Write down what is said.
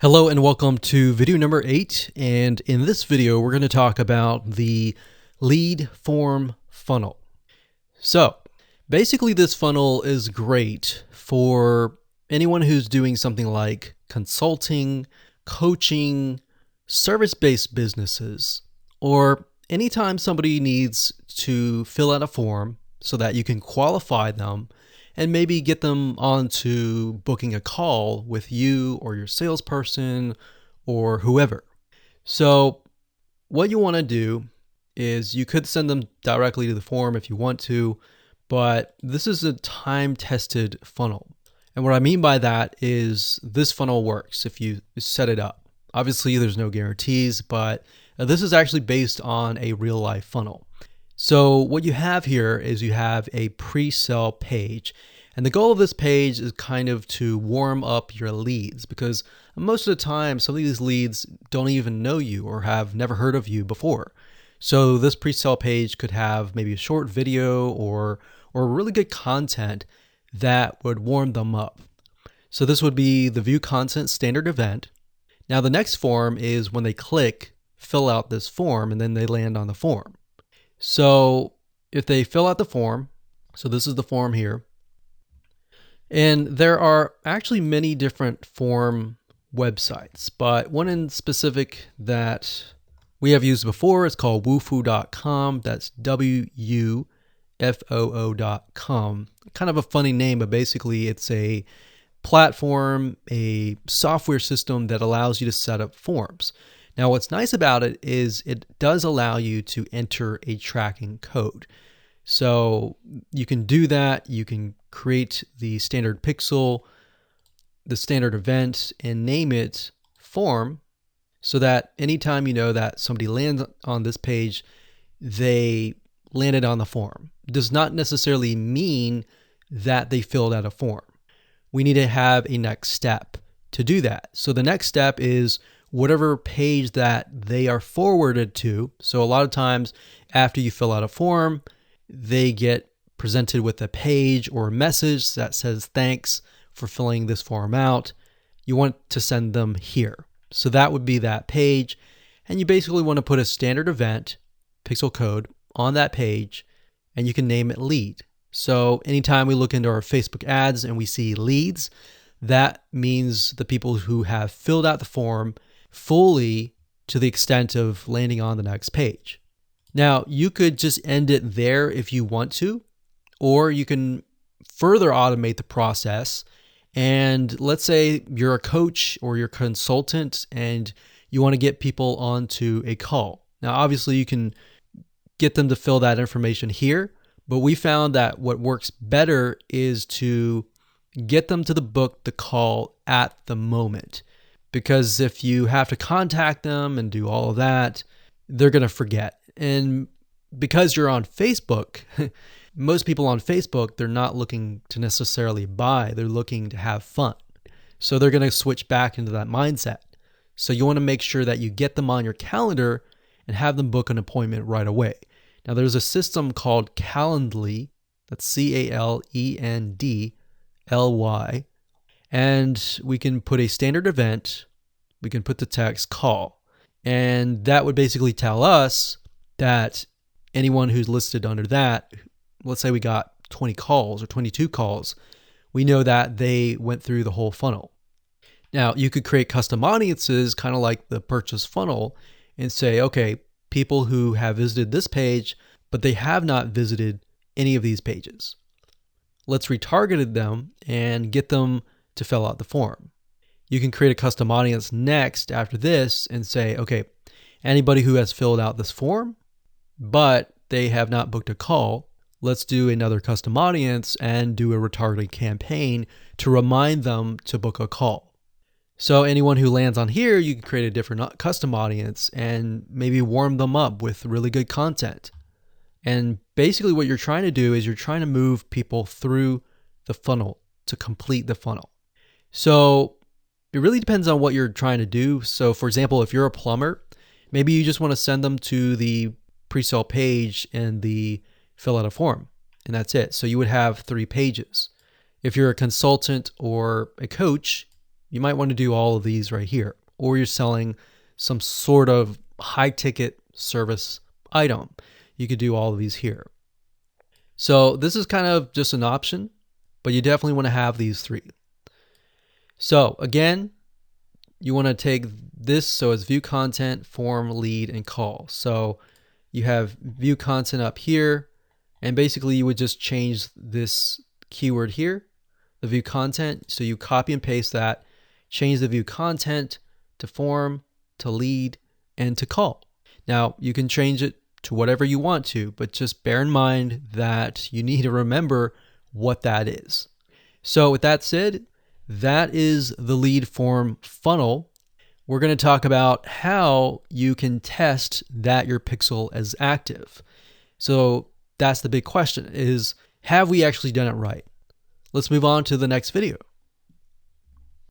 Hello and welcome to video number 8, and in this video we're going to talk about the lead form funnel. So basically this funnel is great for anyone who's doing something like consulting, coaching, service-based businesses, or anytime somebody needs to fill out a form so that you can qualify them and maybe get them onto booking a call with you or your salesperson or whoever. So what you want to do is you could send them directly to the form if you want to, but this is a time-tested funnel. And what I mean by that is this funnel works if you set it up. Obviously, there's no guarantees, but this is actually based on a real-life funnel. So what you have here is you have a pre-sale page, and the goal of this page is kind of to warm up your leads, because most of the time some of these leads don't even know you or have never heard of you before. So this pre-sale page could have maybe a short video or really good content that would warm them up. So this would be the view content standard event. Now the next form is when they click fill out this form and then they land on the form. So if they fill out the form, so this is the form here, and there are actually many different form websites, but one in specific that we have used before is called wufoo.com. That's WUFOO.com. Kind of a funny name, but basically it's a platform, a software system that allows you to set up forms. Now, what's nice about it is it does allow you to enter a tracking code. So you can do that. You can create the standard pixel, the standard event, and name it form so that anytime you know that somebody lands on this page, they landed on the form. It does not necessarily mean that they filled out a form. We need to have a next step to do that. So the next step is whatever page that they are forwarded to. So a lot of times after you fill out a form, they get presented with a page or a message that says, thanks for filling this form out. You want to send them here. So that would be that page. And you basically want to put a standard event, pixel code, on that page, and you can name it lead. So anytime we look into our Facebook ads and we see leads, that means the people who have filled out the form fully to the extent of landing on the next page. Now, you could just end it there if you want to, or you can further automate the process. And let's say you're a coach or you're a consultant and you want to get people onto a call. Now, obviously, you can get them to fill that information here, but we found that what works better is to get them to book the call at the moment. Because if you have to contact them and do all of that, they're going to forget. And because you're on Facebook, most people on Facebook, they're not looking to necessarily buy. They're looking to have fun. So they're going to switch back into that mindset. So you want to make sure that you get them on your calendar and have them book an appointment right away. Now there's a system called Calendly. That's Calendly. And we can put a standard event, we can put the text call, and that would basically tell us that anyone who's listed under that, let's say we got 20 calls or 22 calls, we know that they went through the whole funnel. Now you could create custom audiences, kind of like the purchase funnel, and say, okay, people who have visited this page, but they have not visited any of these pages. Let's retarget them and get them to fill out the form. You can create a custom audience next after this and say, okay, anybody who has filled out this form, but they have not booked a call, let's do another custom audience and do a retargeting campaign to remind them to book a call. So anyone who lands on here, you can create a different custom audience and maybe warm them up with really good content. And basically what you're trying to do is you're trying to move people through the funnel to complete the funnel. So it really depends on what you're trying to do. So for example, if you're a plumber, maybe you just want to send them to the pre-sale page and the fill out a form, and that's it. So you would have 3 pages. If you're a consultant or a coach, you might want to do all of these right here. Or you're selling some sort of high ticket service item, you could do all of these here. So this is kind of just an option, but you definitely want to have these three. So again, you want to take this, so it's view content, form, lead, and call. So you have view content up here, and basically you would just change this keyword here, the view content. So you copy and paste that, change the view content to form, to lead, and to call. Now you can change it to whatever you want to, but just bear in mind that you need to remember what that is. So with that said, that is the lead form funnel. We're going to talk about how you can test that your pixel is active. So that's the big question, is have we actually done it right? Let's move on to the next video.